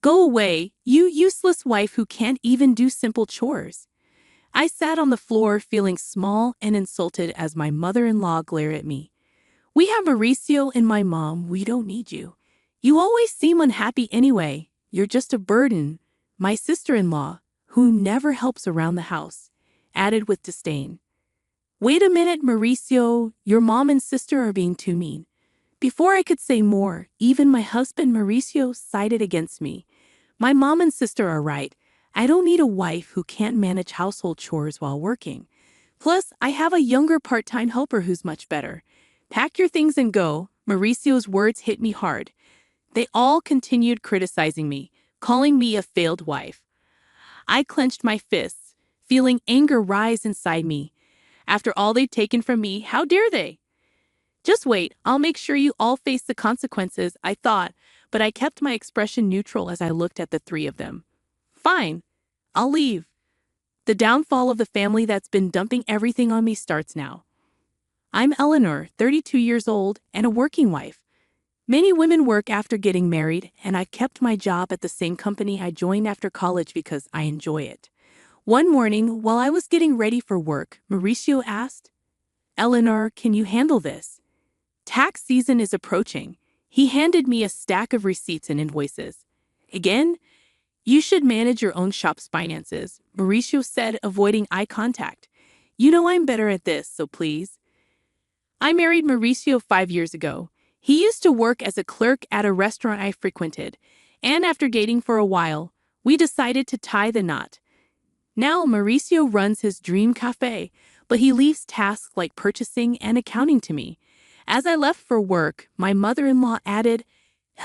Go away, you useless wife who can't even do simple chores. I sat on the floor feeling small and insulted as my mother-in-law glared at me. We have Mauricio and my mom, we don't need you. You always seem unhappy anyway, you're just a burden. My sister-in-law, who never helps around the house, added with disdain. Wait a minute, Mauricio, your mom and sister are being too mean. Before I could say more, even my husband Mauricio sided against me. My mom and sister are right. I don't need a wife who can't manage household chores while working. Plus, I have a younger part-time helper who's much better. Pack your things and go. Mauricio's words hit me hard. They all continued criticizing me, calling me a failed wife. I clenched my fists, feeling anger rise inside me. After all they've taken from me, how dare they? Just wait, I'll make sure you all face the consequences, I thought, but I kept my expression neutral as I looked at the three of them. Fine, I'll leave. The downfall of the family that's been dumping everything on me starts now. I'm Eleanor, 32 years old, and a working wife. Many women work after getting married, and I kept my job at the same company I joined after college because I enjoy it. One morning, while I was getting ready for work, Mauricio asked, Eleanor, can you handle this? Tax season is approaching. He handed me a stack of receipts and invoices. Again, you should manage your own shop's finances, Mauricio said, avoiding eye contact. You know I'm better at this, so please. I married Mauricio 5 years ago. He used to work as a clerk at a restaurant I frequented, and after dating for a while, we decided to tie the knot. Now Mauricio runs his dream cafe, but he leaves tasks like purchasing and accounting to me. As I left for work, my mother-in-law added,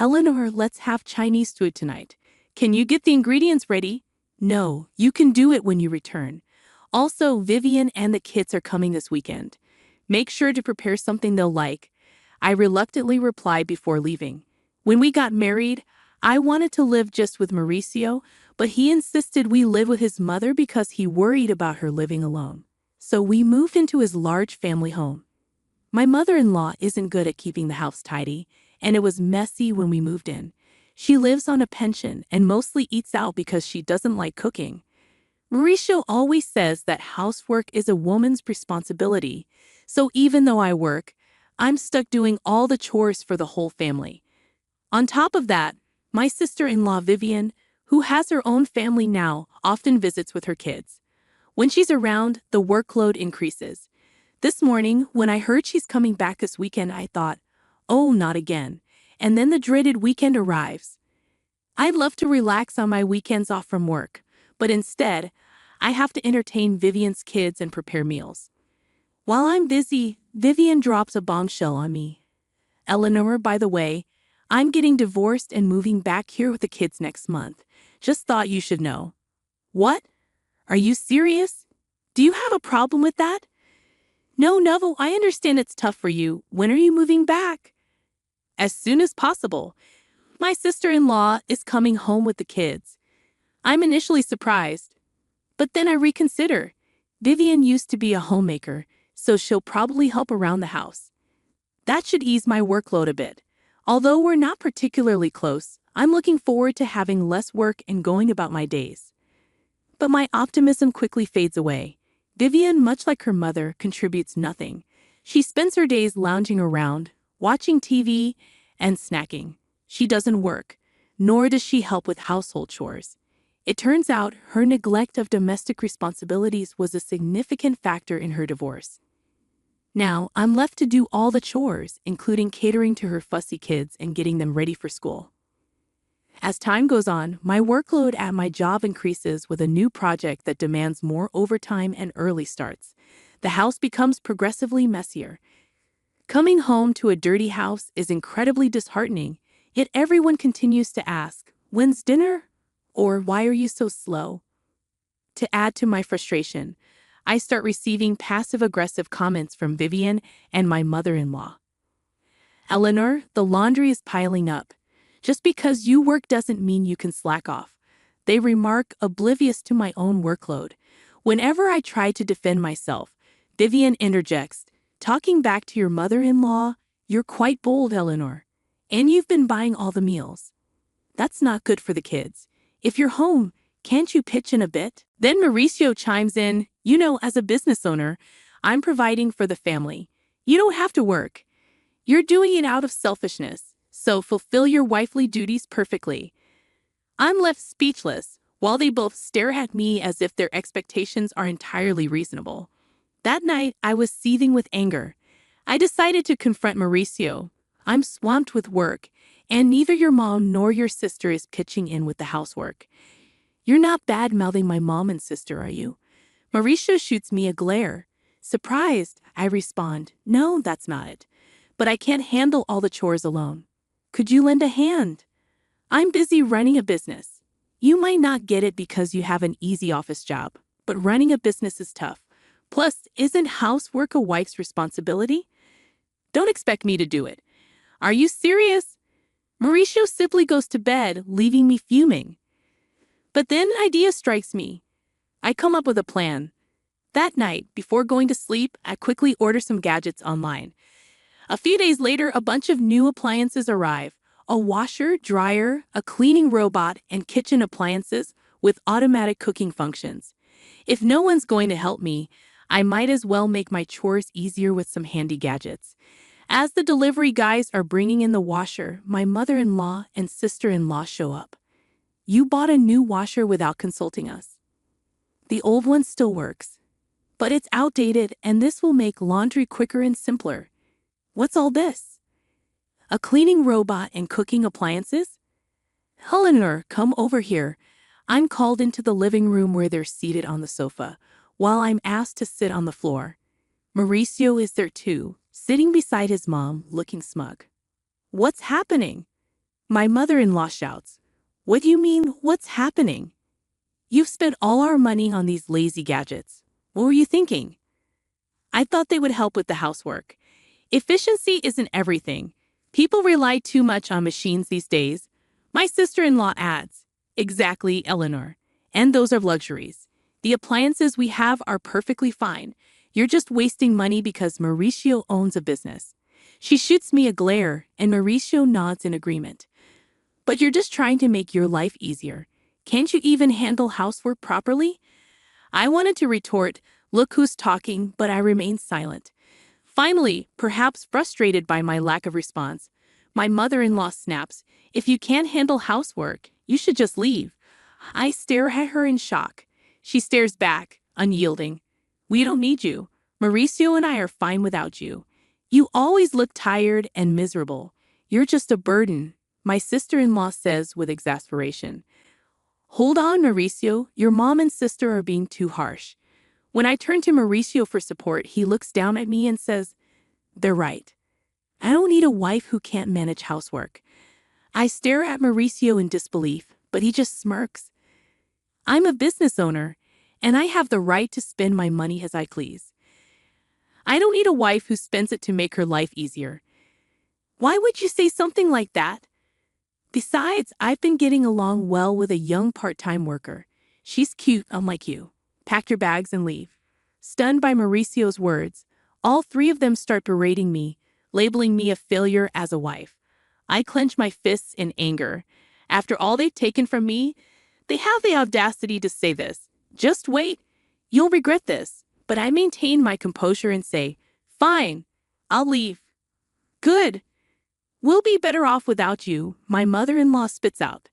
Eleanor, let's have Chinese food tonight. Can you get the ingredients ready? No, you can do it when you return. Also, Vivian and the kids are coming this weekend. Make sure to prepare something they'll like. I reluctantly replied before leaving. When we got married, I wanted to live just with Mauricio, but he insisted we live with his mother because he worried about her living alone. So we moved into his large family home. My mother-in-law isn't good at keeping the house tidy, and it was messy when we moved in. She lives on a pension and mostly eats out because she doesn't like cooking. Mauricio always says that housework is a woman's responsibility, so even though I work, I'm stuck doing all the chores for the whole family. On top of that, my sister-in-law Vivian, who has her own family now, often visits with her kids. When she's around, the workload increases. This morning, when I heard she's coming back this weekend, I thought, oh, not again. And then the dreaded weekend arrives. I'd love to relax on my weekends off from work, but instead, I have to entertain Vivian's kids and prepare meals. While I'm busy, Vivian drops a bombshell on me. Eleanor, by the way, I'm getting divorced and moving back here with the kids next month. Just thought you should know. What? Are you serious? Do you have a problem with that? No, I understand it's tough for you. When are you moving back? As soon as possible. My sister-in-law is coming home with the kids. I'm initially surprised, but then I reconsider. Vivian used to be a homemaker, so she'll probably help around the house. That should ease my workload a bit. Although we're not particularly close, I'm looking forward to having less work and going about my days. But my optimism quickly fades away. Vivian, much like her mother, contributes nothing. She spends her days lounging around, watching TV, and snacking. She doesn't work, nor does she help with household chores. It turns out her neglect of domestic responsibilities was a significant factor in her divorce. Now, I'm left to do all the chores, including catering to her fussy kids and getting them ready for school. As time goes on, my workload at my job increases with a new project that demands more overtime and early starts. The house becomes progressively messier. Coming home to a dirty house is incredibly disheartening, yet everyone continues to ask, "When's dinner?" Or "Why are you so slow?" To add to my frustration, I start receiving passive-aggressive comments from Vivian and my mother-in-law. Eleanor, the laundry is piling up. Just because you work doesn't mean you can slack off. They remark, oblivious to my own workload. Whenever I try to defend myself, Vivian interjects, "Talking back to your mother-in-law, you're quite bold, Eleanor. And you've been buying all the meals." That's not good for the kids. If you're home, can't you pitch in a bit? Then Mauricio chimes in, as a business owner, I'm providing for the family. You don't have to work. You're doing it out of selfishness, so fulfill your wifely duties perfectly. I'm left speechless, while they both stare at me as if their expectations are entirely reasonable. That night, I was seething with anger. I decided to confront Mauricio. I'm swamped with work, and neither your mom nor your sister is pitching in with the housework. You're not bad-mouthing my mom and sister, are you? Mauricio shoots me a glare. Surprised, I respond, no, that's not it. But I can't handle all the chores alone. Could you lend a hand? I'm busy running a business. You might not get it because you have an easy office job, but running a business is tough. Plus, isn't housework a wife's responsibility? Don't expect me to do it. Are you serious? Mauricio simply goes to bed, leaving me fuming. But then an idea strikes me. I come up with a plan. That night, before going to sleep, I quickly order some gadgets online. A few days later, a bunch of new appliances arrive. A washer, dryer, a cleaning robot, and kitchen appliances with automatic cooking functions. If no one's going to help me, I might as well make my chores easier with some handy gadgets. As the delivery guys are bringing in the washer, my mother-in-law and sister-in-law show up. You bought a new washer without consulting us. The old one still works, but it's outdated and this will make laundry quicker and simpler. What's all this? A cleaning robot and cooking appliances? Eleanor, come over here. I'm called into the living room where they're seated on the sofa, while I'm asked to sit on the floor. Mauricio is there too, sitting beside his mom, looking smug. What's happening? My mother-in-law shouts. What do you mean, what's happening? You've spent all our money on these lazy gadgets. What were you thinking? I thought they would help with the housework. Efficiency isn't everything. People rely too much on machines these days. My sister-in-law adds, exactly, Eleanor. And those are luxuries. The appliances we have are perfectly fine. You're just wasting money because Mauricio owns a business. She shoots me a glare, and Mauricio nods in agreement. But you're just trying to make your life easier. Can't you even handle housework properly? I wanted to retort, look who's talking, but I remained silent. Finally, perhaps frustrated by my lack of response, my mother-in-law snaps, if you can't handle housework, you should just leave. I stare at her in shock. She stares back, unyielding. We don't need you. Mauricio and I are fine without you. You always look tired and miserable. You're just a burden, my sister-in-law says with exasperation. Hold on, Mauricio. Your mom and sister are being too harsh. When I turn to Mauricio for support, he looks down at me and says, they're right. I don't need a wife who can't manage housework. I stare at Mauricio in disbelief, but he just smirks. I'm a business owner, and I have the right to spend my money as I please. I don't need a wife who spends it to make her life easier. Why would you say something like that? Besides, I've been getting along well with a young part-time worker. She's cute, unlike you. Pack your bags and leave. Stunned by Mauricio's words, all three of them start berating me, labeling me a failure as a wife. I clench my fists in anger. After all they've taken from me, they have the audacity to say this. Just wait. You'll regret this. But I maintain my composure and say, fine, I'll leave. Good. We'll be better off without you, my mother-in-law spits out.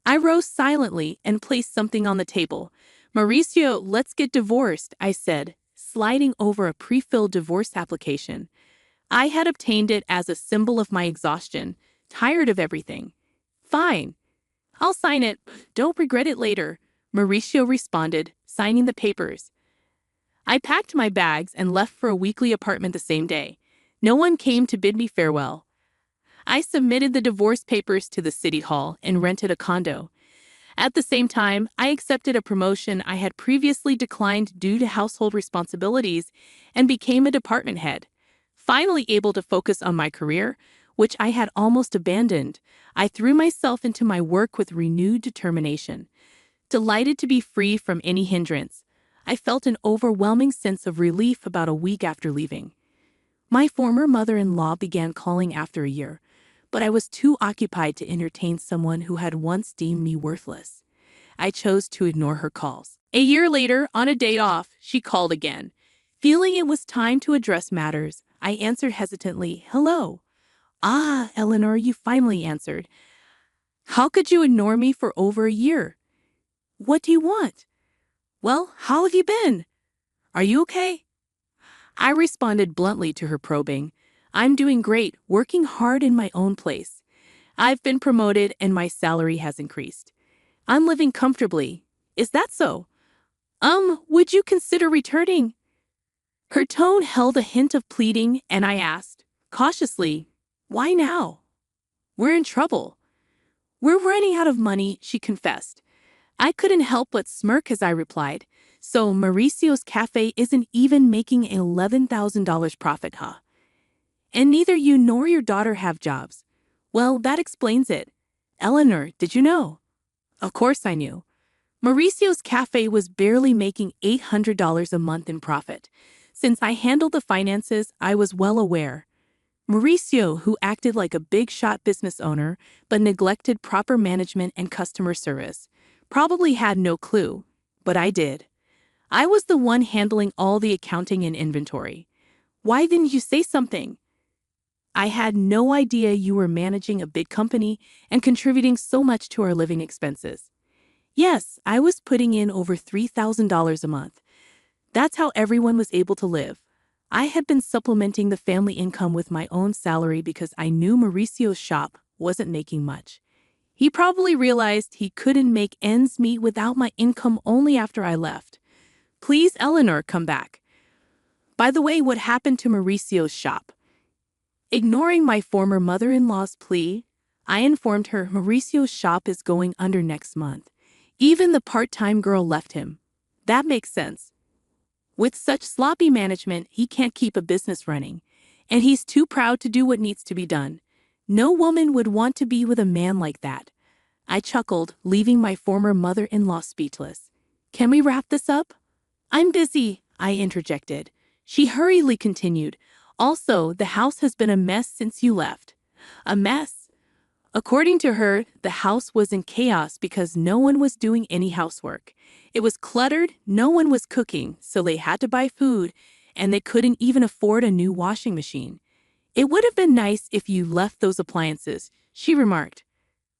I rose silently and placed something on the table. Mauricio, let's get divorced, I said, sliding over a pre-filled divorce application. I had obtained it as a symbol of my exhaustion, tired of everything. Fine. I'll sign it. Don't regret it later, Mauricio responded, signing the papers. I packed my bags and left for a weekly apartment the same day. No one came to bid me farewell. I submitted the divorce papers to the city hall and rented a condo. At the same time, I accepted a promotion I had previously declined due to household responsibilities and became a department head. Finally able to focus on my career, which I had almost abandoned, I threw myself into my work with renewed determination. Delighted to be free from any hindrance, I felt an overwhelming sense of relief about a week after leaving. My former mother-in-law began calling after a year, but I was too occupied to entertain someone who had once deemed me worthless. I chose to ignore her calls. A year later, on a day off, she called again. Feeling it was time to address matters, I answered hesitantly, "Hello." "Ah, Eleanor, you finally answered. How could you ignore me for over a year? What do you want?" "Well, how have you been? Are you okay?" I responded bluntly to her probing. "I'm doing great, working hard in my own place. I've been promoted and my salary has increased. I'm living comfortably. Is that so? Would you consider returning?" Her tone held a hint of pleading, and I asked, cautiously, "Why now?" "We're in trouble." "We're running out of money," she confessed. I couldn't help but smirk as I replied, "So Mauricio's cafe isn't even making an $11,000 profit, huh? And neither you nor your daughter have jobs. Well, that explains it. Eleanor, did you know?" Of course I knew. Mauricio's cafe was barely making $800 a month in profit. Since I handled the finances, I was well aware. Mauricio, who acted like a big-shot business owner but neglected proper management and customer service, probably had no clue, but I did. I was the one handling all the accounting and inventory. "Why didn't you say something?" "I had no idea you were managing a big company and contributing so much to our living expenses." "Yes, I was putting in over $3,000 a month. That's how everyone was able to live. I had been supplementing the family income with my own salary because I knew Mauricio's shop wasn't making much. He probably realized he couldn't make ends meet without my income only after I left. Please, Eleanor, come back. By the way, what happened to Mauricio's shop?" Ignoring my former mother-in-law's plea, I informed her Mauricio's shop is going under next month. Even the part-time girl left him. That makes sense. With such sloppy management, he can't keep a business running, and he's too proud to do what needs to be done. No woman would want to be with a man like that. I chuckled, leaving my former mother-in-law speechless. "Can we wrap this up?" "I'm busy," I interjected. She hurriedly continued, "Also, the house has been a mess since you left." A mess? According to her, the house was in chaos because no one was doing any housework. It was cluttered, no one was cooking, so they had to buy food, and they couldn't even afford a new washing machine. "It would have been nice if you left those appliances," she remarked.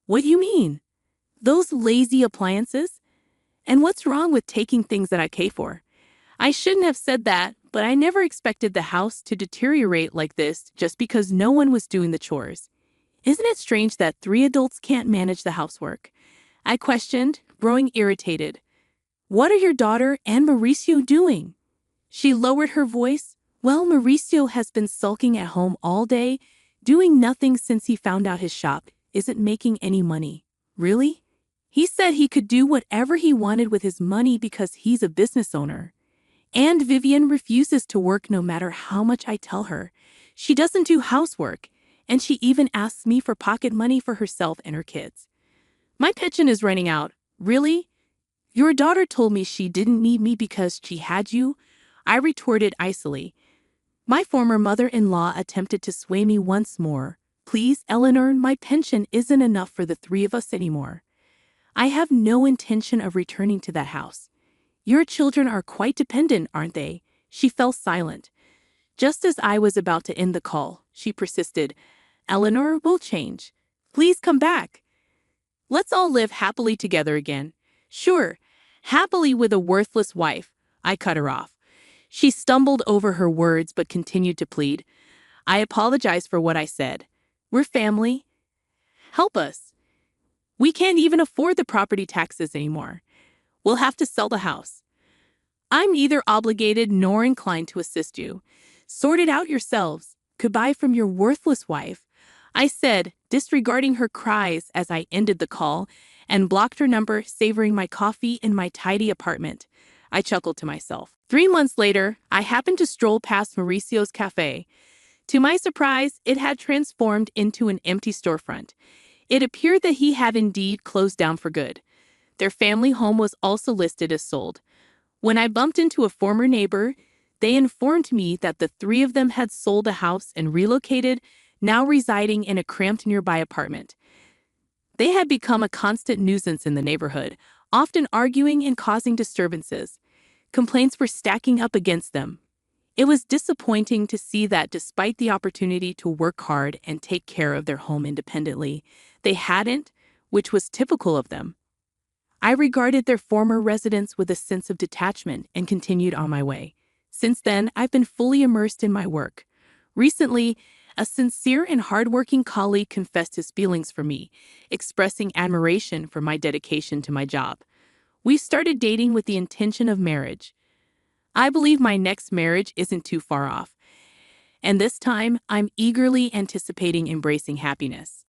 "What do you mean? Those lazy appliances? And what's wrong with taking things that I pay for?" I shouldn't have said that, but I never expected the house to deteriorate like this just because no one was doing the chores. "Isn't it strange that 3 adults can't manage the housework?" I questioned, growing irritated. "What are your daughter and Mauricio doing?" She lowered her voice. "Well, Mauricio has been sulking at home all day, doing nothing since he found out his shop isn't making any money." "Really?" "He said he could do whatever he wanted with his money because he's a business owner. And Vivian refuses to work no matter how much I tell her. She doesn't do housework, and she even asks me for pocket money for herself and her kids." My pension is running out. "Really? Your daughter told me she didn't need me because she had you," I retorted icily. My former mother-in-law attempted to sway me once more. "Please, Eleanor, my pension isn't enough for the 3 of us anymore. I have no intention of returning to that house. Your children are quite dependent, aren't they?" She fell silent. Just as I was about to end the call, she persisted. "Eleanor, we'll change. Please come back. Let's all live happily together again." "Sure, happily with a worthless wife," I cut her off. She stumbled over her words but continued to plead. "I apologize for what I said. We're family. Help us. We can't even afford the property taxes anymore. We'll have to sell the house. I'm neither obligated nor inclined to assist you. Sort it out yourselves. Goodbye from your worthless wife," I said, disregarding her cries as I ended the call and blocked her number, savoring my coffee in my tidy apartment. I chuckled to myself. 3 months later, I happened to stroll past Mauricio's cafe. To my surprise, it had transformed into an empty storefront. It appeared that he had indeed closed down for good. Their family home was also listed as sold. When I bumped into a former neighbor, they informed me that the 3 of them had sold the house and relocated, now residing in a cramped nearby apartment. They had become a constant nuisance in the neighborhood, often arguing and causing disturbances. Complaints were stacking up against them. It was disappointing to see that despite the opportunity to work hard and take care of their home independently, they hadn't, which was typical of them. I regarded their former residence with a sense of detachment and continued on my way. Since then, I've been fully immersed in my work. Recently, a sincere and hardworking colleague confessed his feelings for me, expressing admiration for my dedication to my job. We started dating with the intention of marriage. I believe my next marriage isn't too far off, and this time I'm eagerly anticipating embracing happiness.